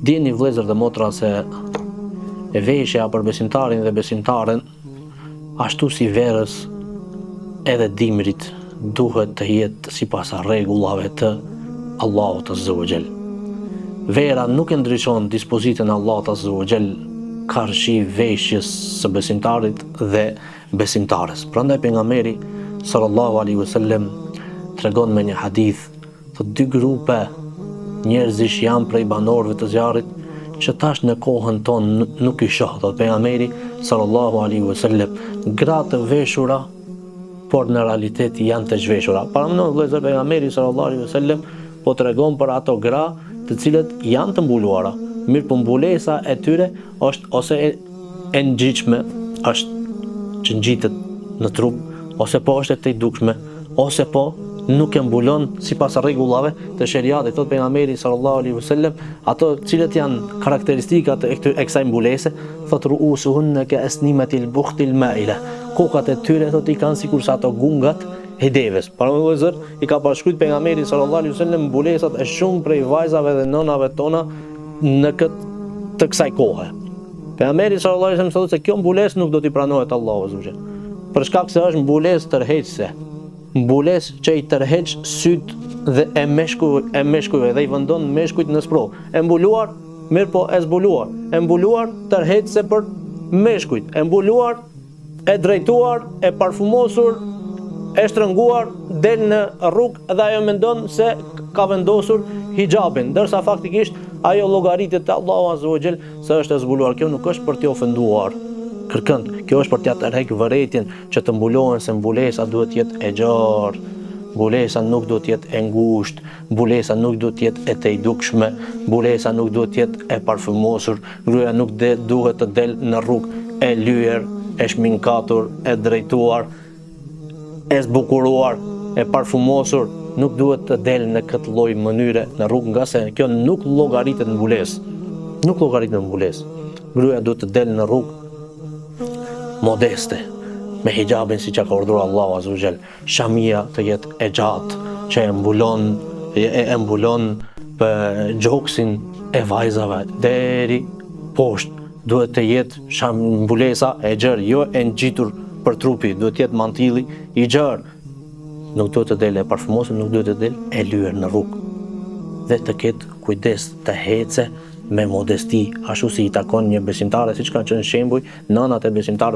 Dini vëllezër dhe motra se e veshja për besimtarin dhe besimtaren, ashtu si verës edhe dimrit, duhet të jetë sipas rregullave të Allahut Azza wa Jall. Vera nuk e ndryshon dispozitën e Allahut Azza wa Jall karshi veshjes së besimtarit dhe besimtares. Prandaj pejgamberi sallallahu alaihi wasallam tregon me një hadith të dy grupe njerëzish janë prej banorëve të zjarrit që tash në kohën tonë nuk i shoh, thot pejgamberi sallallahu alaihi wasallam, gra të veshura, por në realitet janë të zhveshura. Paramendon vëllezër, pejgamberi sallallahu alaihi wasallam po tregon për ato gra të cilët janë të mbuluara, mirë po mbulesa e tyre është ose e ngjitshme, është që ngjitet në trup, ose po është e të dukshme, ose po nuk e mbulon sipas rregullave të sheriatit. Thot pejgamberi sallallahu alaihi wasallam, ato cilët janë karakteristikat e kësaj mbulese, thot ruusuhunna ka asnimatil bukhtil ma'ila. Kokat e tyre thot i kanë sikur sa ato gungat e devës. Para vëllezër, i ka bashkruajtur pejgamberi sallallahu alaihi wasallam mbulesat e shumë prej vajzave dhe nënave tona në të kësaj kohe. Pejgamberi sallallahu alaihi wasallam thotë se kjo mbulesë nuk do t'i pranohet Allahu azza wa jall, për shkak se është mbulesë tërheqëse, mbulesë që i tërheq syt dhe e meshkujve dhe i vendon meshkujt në sprovë. E mbuluar, mirë po e zbuluar. E mbuluar tërheqëse për meshkujt. E mbuluar, e drejtuar, e parfumosur, e shtrënguar, del në rrugë dhe ajo mendon se ka vendosur hijabin, ndërsa faktikisht ajo llogaritet te Allahu azza wa jall se është e zbuluar. Kjo nuk është për t'i ofenduar kërkënd, kjo është për t'ia tërheqë vërejtjen që të mbulohen, se mbulesa duhet të jetë e gjarë, mbulesa nuk duhet të jetë e ngushtë, mbulesa nuk duhet të jetë e të dukshme, mbulesa nuk duhet të jetë e parfumosur, gruaja nuk duhet të del në rrugë e lyer, e shminkatur, e drejtuar, e zbukuruar, e parfumosur, nuk duhet të del në këtë lloj mënyre në rrugë, nga se kjo nuk llogaritet në mbulesë. Nuk llogaritet në mbulesë. Gruaja duhet të del në rrugë modeste, me hijabin si që ka urdhëruar Allahu azza wa jall. Shamia të jetë e gjatë, që e mbulon për gjoksin e vajzave deri poshtë. Duhet të jetë mbulesa e gjerë, jo e ngjitur për trupi, duhet të jetë mantilli i gjerë. Nuk duhet të del e parfumosur, nuk duhet të del e lyer në rrugë. Dhe të ketë kujdes të hece me modesti, ashtu si i takon një besimtare, siç kanë qenë shembuj nënat e besimtarëve